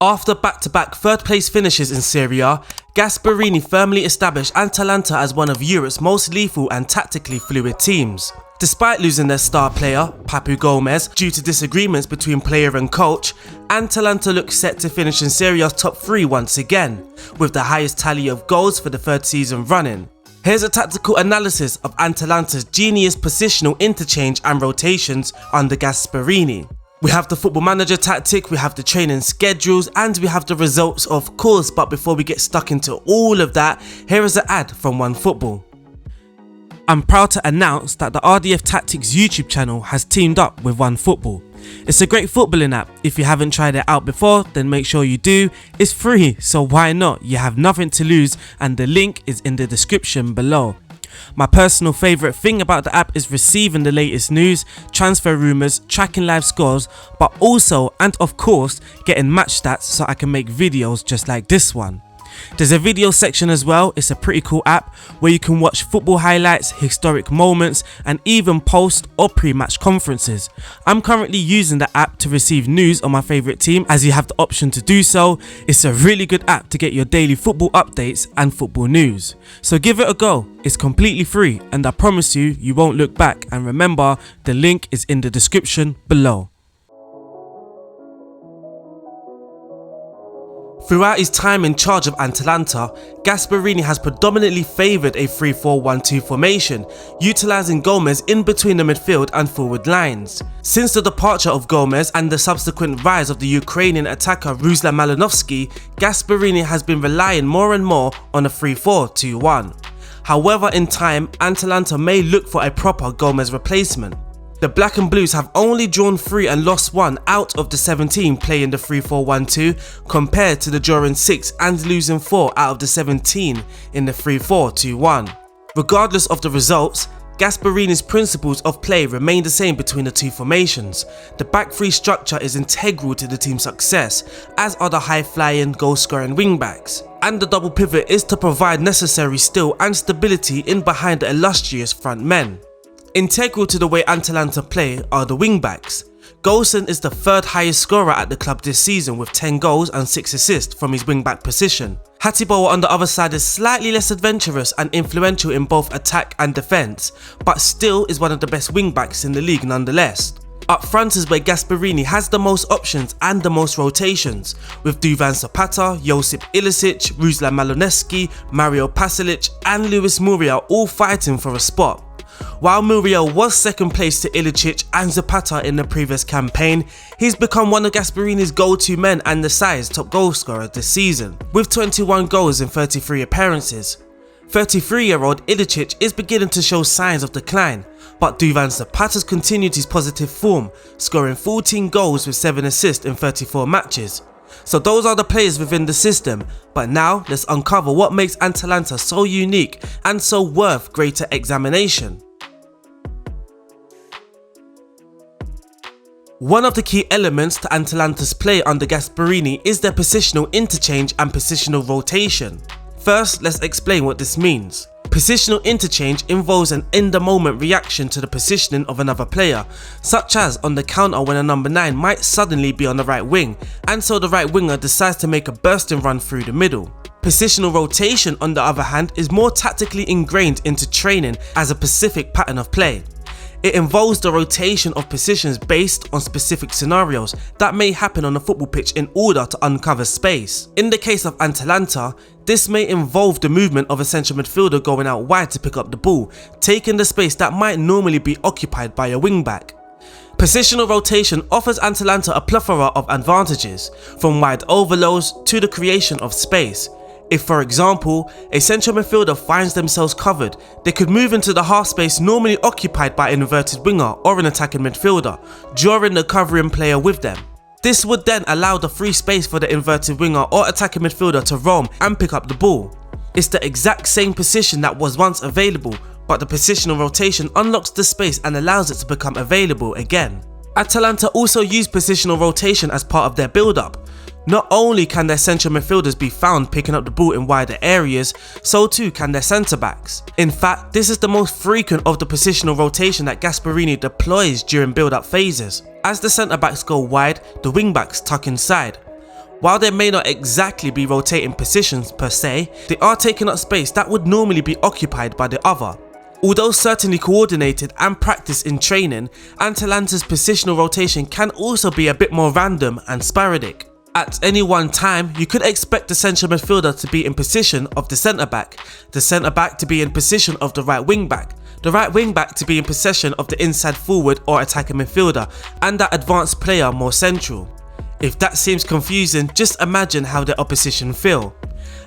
After back-to-back third-place finishes in Serie A, Gasperini firmly established Atalanta as one of Europe's most lethal and tactically fluid teams. Despite losing their star player, Papu Gomez, due to disagreements between player and coach, Atalanta looks set to finish in Serie A's top 3 once again, with the highest tally of goals for the third season running. Here's a tactical analysis of Atalanta's genius positional interchange and rotations under Gasperini. We have the football manager tactic, we have the training schedules, and we have the results, of course. But before we get stuck into all of that, here is an ad from OneFootball. I'm proud to announce that the RDF Tactics YouTube channel has teamed up with OneFootball. It's a great footballing app. If you haven't tried it out before, then make sure you do. It's free, so why not? You have nothing to lose, and the link is in the description below. My personal favourite thing about the app is receiving the latest news, transfer rumours, tracking live scores, but also, and of course, getting match stats so I can make videos just like this one. There's a video section as well. It's a pretty cool app where you can watch football highlights, historic moments, and even post or pre-match conferences. I'm currently using the app to receive news on my favourite team, as you have the option to do so. It's a really good app to get your daily football updates and football news. So give it a go. It's completely free, and I promise you, you won't look back. And remember, the link is in the description below. Throughout his time in charge of Atalanta, Gasperini has predominantly favoured a 3-4-1-2 formation, utilising Gomez in between the midfield and forward lines. Since the departure of Gomez and the subsequent rise of the Ukrainian attacker Ruslan Malinovsky, Gasperini has been relying more and more on a 3-4-2-1. However, in time, Atalanta may look for a proper Gomez replacement. The Black and Blues have only drawn 3 and lost 1 out of the 17 playing the 3-4-1-2, compared to the drawing 6 and losing 4 out of the 17 in the 3-4-2-1. Regardless of the results, Gasperini's principles of play remain the same between the two formations. The back 3 structure is integral to the team's success, as are the high-flying, goal-scoring wing-backs. And the double pivot is to provide necessary skill and stability in behind the illustrious front men. Integral to the way Atalanta play are the wing-backs. Golson is the 3rd highest scorer at the club this season with 10 goals and 6 assists from his wing-back position. Hatiboa on the other side is slightly less adventurous and influential in both attack and defence, but still is one of the best wing-backs in the league nonetheless. Up front is where Gasperini has the most options and the most rotations, with Duvan Zapata, Josip Ilicic, Ruslan Malinovsky, Mario Pasalic and Luis Muriel all fighting for a spot. While Muriel was second place to Ilicic and Zapata in the previous campaign, he's become one of Gasperini's go-to men and the side's top goal scorer this season, with 21 goals in 33 appearances. 33-year-old Ilicic is beginning to show signs of decline, but Duvan Zapata's continued his positive form, scoring 14 goals with 7 assists in 34 matches. So those are the players within the system, but now let's uncover what makes Atalanta so unique and so worth greater examination. One of the key elements to Atalanta's play under Gasperini is their positional interchange and positional rotation. First, let's explain what this means. Positional interchange involves an in-the-moment reaction to the positioning of another player, such as on the counter when a number 9 might suddenly be on the right wing, and so the right winger decides to make a bursting run through the middle. Positional rotation, on the other hand, is more tactically ingrained into training as a specific pattern of play. It involves the rotation of positions based on specific scenarios that may happen on a football pitch in order to uncover space. In the case of Atalanta, this may involve the movement of a central midfielder going out wide to pick up the ball, taking the space that might normally be occupied by a wing-back. Positional rotation offers Atalanta a plethora of advantages, from wide overloads to the creation of space. If, for example, a central midfielder finds themselves covered, they could move into the half space normally occupied by an inverted winger or an attacking midfielder, drawing the covering player with them. This would then allow the free space for the inverted winger or attacking midfielder to roam and pick up the ball. It's the exact same position that was once available, but the positional rotation unlocks the space and allows it to become available again. Atalanta also use positional rotation as part of their build-up. Not only can their central midfielders be found picking up the ball in wider areas, so too can their centre backs. In fact, this is the most frequent of the positional rotation that Gasperini deploys during build-up phases. As the centre backs go wide, the wing backs tuck inside. While they may not exactly be rotating positions per se, they are taking up space that would normally be occupied by the other. Although certainly coordinated and practiced in training, Atalanta's positional rotation can also be a bit more random and sporadic. At any one time, you could expect the central midfielder to be in position of the centre back to be in position of the right wing back to be in possession of the inside forward or attacking midfielder, and that advanced player more central. If that seems confusing, just imagine how the opposition feel.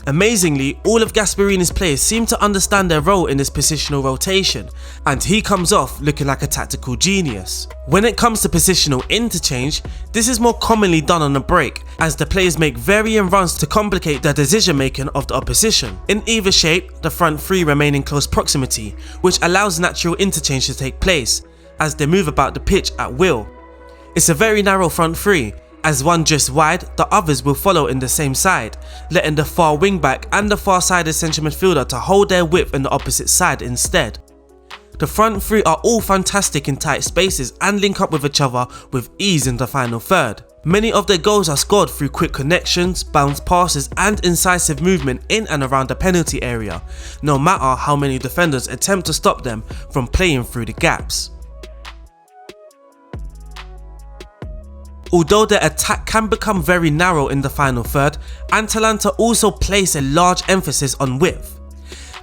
Amazingly, all of Gasperini's players seem to understand their role in this positional rotation, and he comes off looking like a tactical genius. When it comes to positional interchange, this is more commonly done on a break, as the players make varying runs to complicate the decision making of the opposition. In either shape, the front three remain in close proximity, which allows natural interchange to take place, as they move about the pitch at will. It's a very narrow front three, as one just wide, the others will follow in the same side, letting the far wing back and the far sided central midfielder to hold their width in the opposite side instead. The front three are all fantastic in tight spaces and link up with each other with ease in the final third. Many of their goals are scored through quick connections, bounce passes and incisive movement in and around the penalty area, no matter how many defenders attempt to stop them from playing through the gaps. Although their attack can become very narrow in the final third, Atalanta also place a large emphasis on width.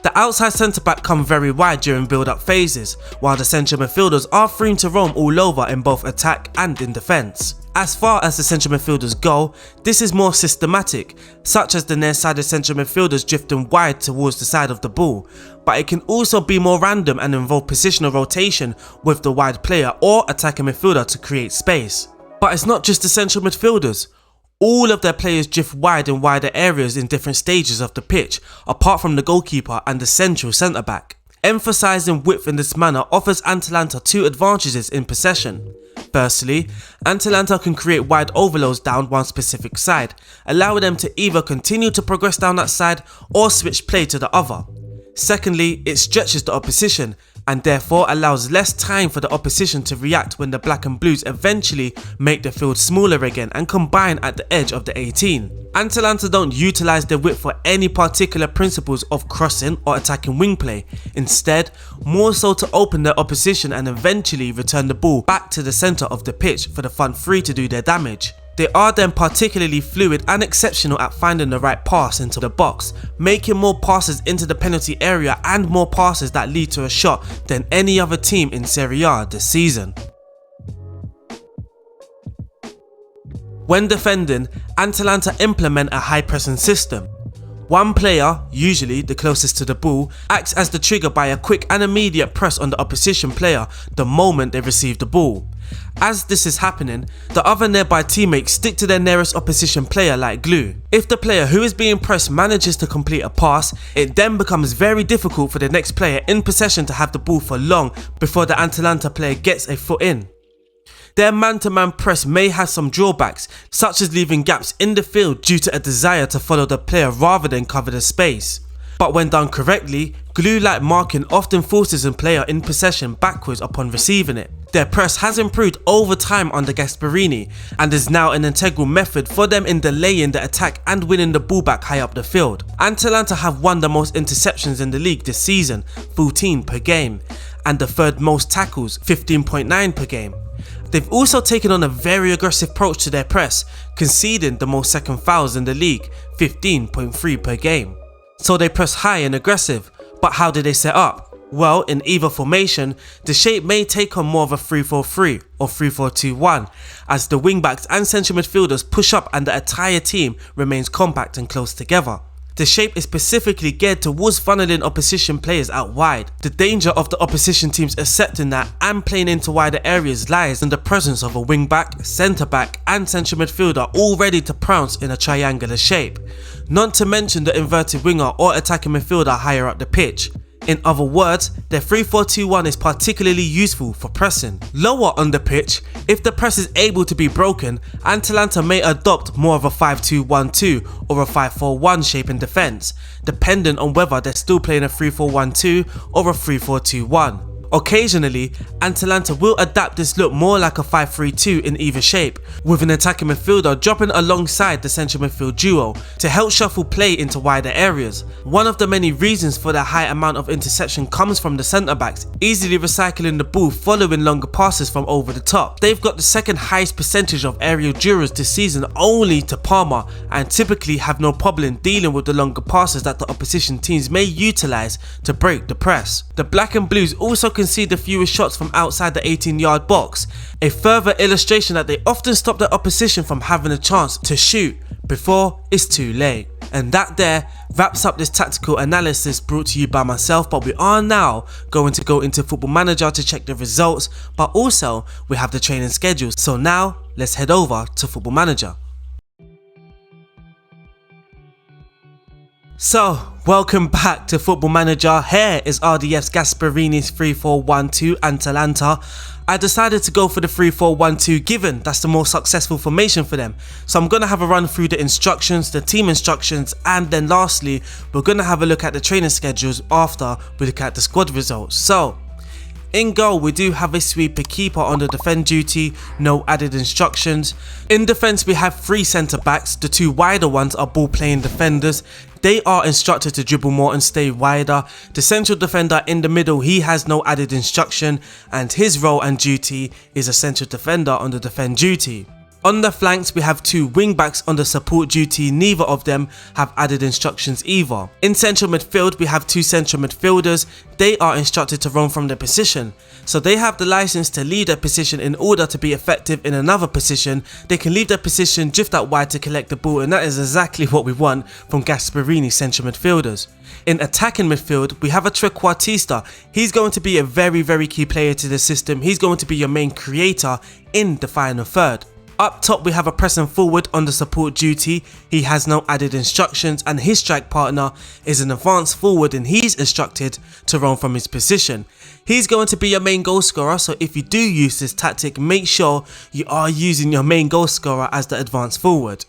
The outside centre-back come very wide during build-up phases, while the central midfielders are free to roam all over in both attack and in defence. As far as the central midfielders go, this is more systematic, such as the near-sided central midfielders drifting wide towards the side of the ball, but it can also be more random and involve positional rotation with the wide player or attacking midfielder to create space. But it's not just the central midfielders. All of their players drift wide in wider areas in different stages of the pitch, apart from the goalkeeper and the central centre-back. Emphasising width in this manner offers Atalanta two advantages in possession. Firstly, Atalanta can create wide overloads down one specific side, allowing them to either continue to progress down that side or switch play to the other. Secondly, it stretches the opposition and therefore allows less time for the opposition to react when the black and blues eventually make the field smaller again and combine at the edge of the 18. Atalanta don't utilise their width for any particular principles of crossing or attacking wing play, instead more so to open their opposition and eventually return the ball back to the centre of the pitch for the front three to do their damage. They are then particularly fluid and exceptional at finding the right pass into the box, making more passes into the penalty area and more passes that lead to a shot than any other team in Serie A this season. When defending, Atalanta implement a high pressing system. One player, usually the closest to the ball, acts as the trigger by a quick and immediate press on the opposition player the moment they receive the ball. As this is happening, the other nearby teammates stick to their nearest opposition player like glue. If the player who is being pressed manages to complete a pass, it then becomes very difficult for the next player in possession to have the ball for long before the Atalanta player gets a foot in. Their man-to-man press may have some drawbacks, such as leaving gaps in the field due to a desire to follow the player rather than cover the space. But when done correctly, glue-like marking often forces a player in possession backwards upon receiving it. Their press has improved over time under Gasperini and is now an integral method for them in delaying the attack and winning the ball back high up the field. Atalanta have won the most interceptions in the league this season, 14 per game, and the third most tackles, 15.9 per game. They've also taken on a very aggressive approach to their press, conceding the most second fouls in the league, 15.3 per game. So they press high and aggressive, but how do they set up? Well, in either formation, the shape may take on more of a 3-4-3 or 3-4-2-1, as the wingbacks and central midfielders push up and the entire team remains compact and close together. The shape is specifically geared towards funneling opposition players out wide. The danger of the opposition teams accepting that and playing into wider areas lies in the presence of a wing-back, centre-back and central midfielder all ready to pounce in a triangular shape, not to mention the inverted winger or attacking midfielder higher up the pitch. In other words, their 3-4-2-1 is particularly useful for pressing. Lower on the pitch, if the press is able to be broken, Atalanta may adopt more of a 5-2-1-2 or a 5-4-1 shape in defence, depending on whether they're still playing a 3-4-1-2 or a 3-4-2-1. Occasionally, Atalanta will adapt this look more like a 5-3-2 in either shape, with an attacking midfielder dropping alongside the central midfield duo to help shuffle play into wider areas. One of the many reasons for the high amount of interception comes from the centre backs easily recycling the ball following longer passes from over the top. They've got the second highest percentage of aerial duels this season only to Parma, and typically have no problem dealing with the longer passes that the opposition teams may utilise to break the press. The Black and Blues also concede the fewest shots from outside the 18-yard box, a further illustration that they often stop the opposition from having a chance to shoot before it's too late. And that there wraps up this tactical analysis brought to you by myself, but we are now going to go into Football Manager to check the results, but also we have the training schedules. So now let's head over to Football Manager. So, welcome back to Football Manager. Here is RDF's Gasperini's 3-4-1-2 Atalanta. I decided to go for the 3-4-1-2 given that's the most successful formation for them. So I'm going to have a run through the instructions, the team instructions, and then lastly we're going to have a look at the training schedules after we look at the squad results. So, in goal, we do have a sweeper keeper on the defend duty, no added instructions. In defence, we have 3 centre backs. The 2 wider ones are ball playing defenders. They are instructed to dribble more and stay wider. The central defender in the middle, he has no added instruction, and his role and duty is a central defender on the defend duty. On the flanks, we have 2 wing backs on the support duty, neither of them have added instructions either. In central midfield, we have 2 central midfielders. They are instructed to run from their position, so they have the license to leave their position in order to be effective in another position. They can leave their position, drift out wide to collect the ball, and that is exactly what we want from Gasperini's central midfielders. In attacking midfield, we have a trequartista. He's going to be a very key player to the system. He's going to be your main creator in the final third. Up top, we have a pressing forward on the support duty. He has no added instructions, and his strike partner is an advanced forward, and he's instructed to run from his position. He's going to be your main goal scorer, so if you do use this tactic, make sure you are using your main goal scorer as the advanced forward.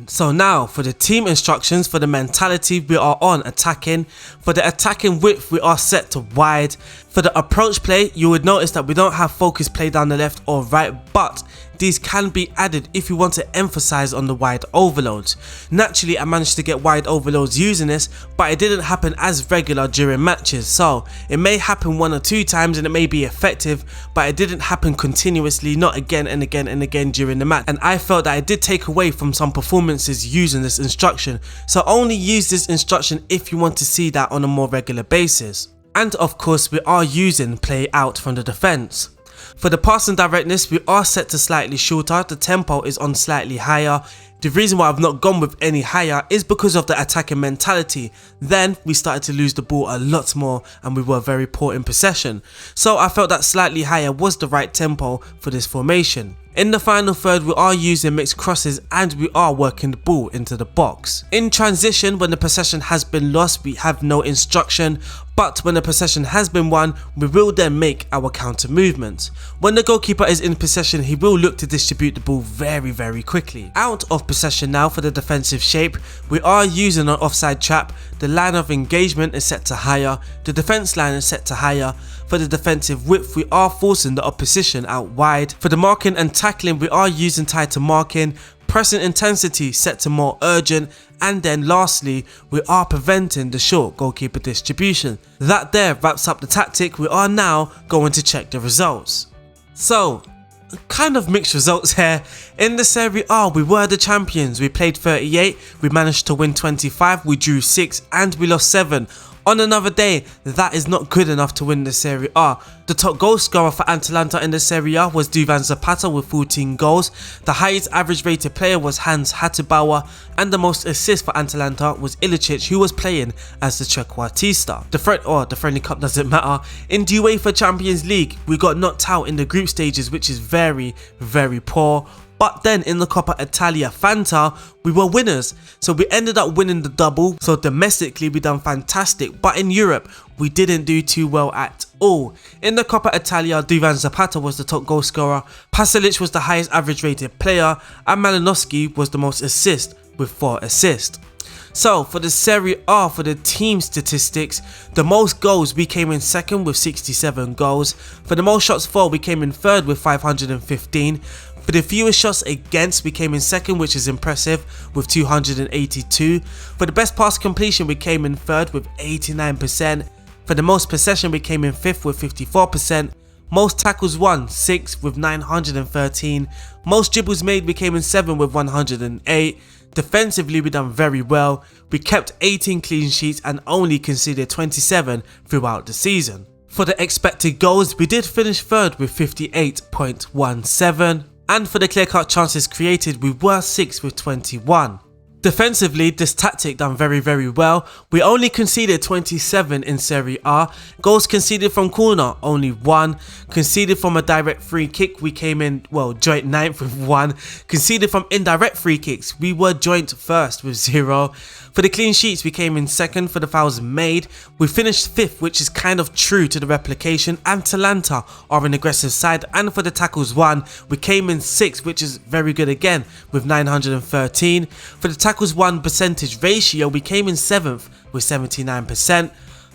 So now for the team instructions. For the mentality, we are on attacking. For the attacking width, we are set to wide. For the approach play, you would notice that we don't have focus play down the left or right, but these can be added if you want to emphasize on the wide overloads. Naturally, I managed to get wide overloads using this, but it didn't happen as regular during matches. So it may happen 1 or 2 times and it may be effective, but it didn't happen continuously, not again and again and again during the match. And I felt that I did take away from some performances using this instruction. So only use this instruction if you want to see that on a more regular basis. And of course, we are using play out from the defense. For the passing directness, we are set to slightly shorter. The tempo is on slightly higher. The reason why I've not gone with any higher is because of the attacking mentality. Then we started to lose the ball a lot more and we were very poor in possession. So I felt that slightly higher was the right tempo for this formation. In the final third, we are using mixed crosses and we are working the ball into the box. In transition, when the possession has been lost, we have no instruction, but when the possession has been won, we will then make our counter movement. When the goalkeeper is in possession, he will look to distribute the ball very quickly. Out of possession now for the defensive shape, we are using an offside trap. The line of engagement is set to higher, the defense line is set to higher. For the defensive width, we are forcing the opposition out wide. For the marking and tackling, we are using tighter marking, pressing intensity set to more urgent, and then lastly, we are preventing the short goalkeeper distribution. That there wraps up the tactic. We are now going to check the results. So, kind of mixed results here. In the Serie A, we were the champions. We played 38, we managed to win 25, we drew 6, and we lost 7. On another day, that is not good enough to win the Serie A. The top goal scorer for Atalanta in the Serie A was Duvan Zapata with 14 goals. The highest average rated player was Hans Hatterbauer, and the most assists for Atalanta was Ilicic, who was playing as the trequartista. The friendly cup doesn't matter. In the UEFA Champions League, we got knocked out in the group stages, which is very poor. But then in the Coppa Italia Fanta, we were winners. So we ended up winning the double. So domestically, we done fantastic. But in Europe, we didn't do too well at all. In the Coppa Italia, Duvan Zapata was the top goal scorer. Pasalic was the highest average rated player. And Malinowski was the most assist with 4 assists. So for the Serie A, for the team statistics, the most goals we came in second with 67 goals. For the most shots for, we came in third with 515. For the fewest shots against, we came in second, which is impressive, with 282. For the best pass completion, we came in third with 89%. For the most possession, we came in fifth with 54%. Most tackles won, 6 with 913. Most dribbles made, we came in 7 with 108. Defensively, we done very well. We kept 18 clean sheets and only conceded 27 throughout the season. For the expected goals, we did finish third with 58.17. And for the clear-cut chances created, we were 6th with 21. Defensively, this tactic done very well. We only conceded 27 in Serie A. Goals conceded from corner, only 1. Conceded from a direct free kick, we came in, joint 9th with 1. Conceded from indirect free kicks, we were joint 1st with 0. For the clean sheets, we came in 2nd. For the fouls made, we finished 5th, which is kind of true to the replication. Atalanta are an aggressive side. And for the tackles won, we came in 6th, which is very good again, with 913. For the tackles won percentage ratio, we came in 7th with 79%.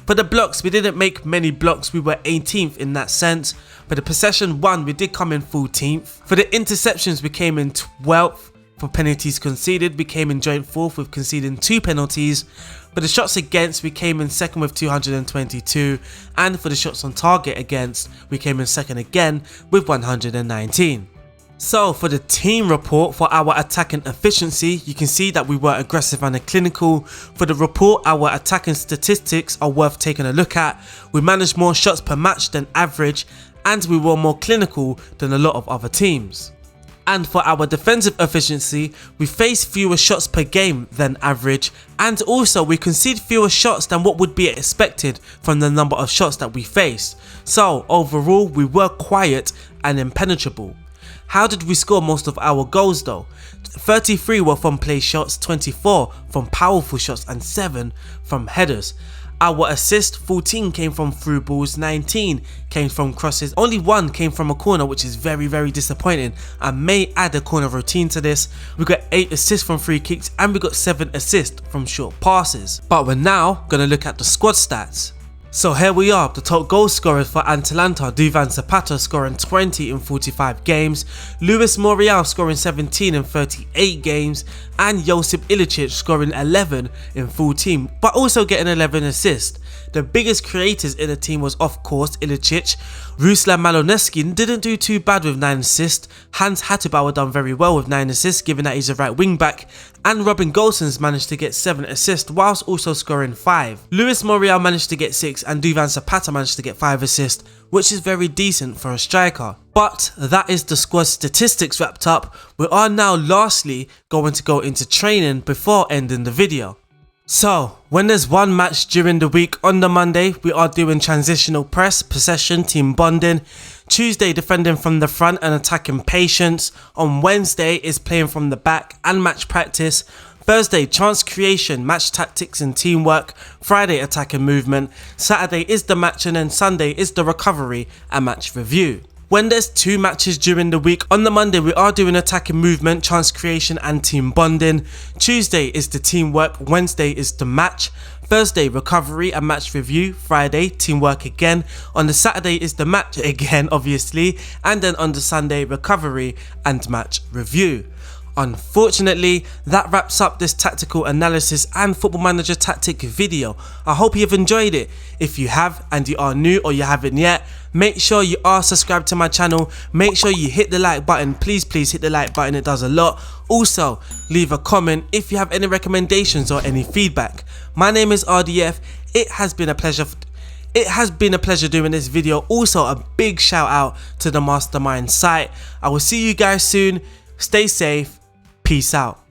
For the blocks, we didn't make many blocks, we were 18th in that sense. For the possession won, we did come in 14th. For the interceptions, we came in 12th. For penalties conceded, we came in joint 4th with conceding 2 penalties. For the shots against, we came in 2nd with 222. And for the shots on target against, we came in 2nd again with 119. So for the team report, for our attacking efficiency, you can see that we were aggressive and clinical. For the report, our attacking statistics are worth taking a look at. We managed more shots per match than average, and we were more clinical than a lot of other teams. And for our defensive efficiency, we faced fewer shots per game than average, and also we conceded fewer shots than what would be expected from the number of shots that we faced. So overall, we were quiet and impenetrable. How did we score most of our goals though? 33 were from play shots, 24 from powerful shots, and 7 from headers. Our assists, 14 came from through balls, 19 came from crosses, only 1 came from a corner, which is very disappointing. I may add a corner routine to this. We got 8 assists from free kicks and we got 7 assists from short passes. But we're now going to look at the squad stats. So here we are, the top goal scorers for Atalanta: Duvan Zapata scoring 20 in 45 games, Luis Muriel scoring 17 in 38 games, and Josip Ilicic scoring 11 in 14, but also getting 11 assists. The biggest creators in the team was of course Ilicic. Ruslan Maloneskin didn't do too bad with 9 assists, Hans Hatubauer done very well with 9 assists given that he's a right wing back, and Robin Gosens managed to get 7 assists whilst also scoring 5. Luis Muriel managed to get 6 and Duvan Zapata managed to get 5 assists, which is very decent for a striker. But that is the squad statistics wrapped up. We are now lastly going to go into training before ending the video. So, when there's one match during the week, on the Monday we are doing transitional press, possession, team bonding. Tuesday defending from the front and attacking patience. On Wednesday is playing from the back and match practice. Thursday, chance creation, match tactics and teamwork. Friday, attack and movement. Saturday is the match, and then Sunday is the recovery and match review. When there's 2 matches during the week, on the Monday we are doing attack and movement, chance creation and team bonding. Tuesday is the teamwork, Wednesday is the match. Thursday, recovery and match review. Friday, teamwork again. On the Saturday is the match again, obviously. And then on the Sunday, recovery and match review. Unfortunately, that wraps up this tactical analysis and Football Manager tactic video. I hope you've enjoyed it. If you have and you are new or you haven't yet, make sure you are subscribed to my channel. Make sure you hit the like button. Please hit the like button, it does a lot. Also, leave a comment if you have any recommendations or any feedback. My name is RDF. It has been a pleasure doing this video. Also, a big shout out to the Mastermind site. I will see you guys soon. Stay safe. Peace out.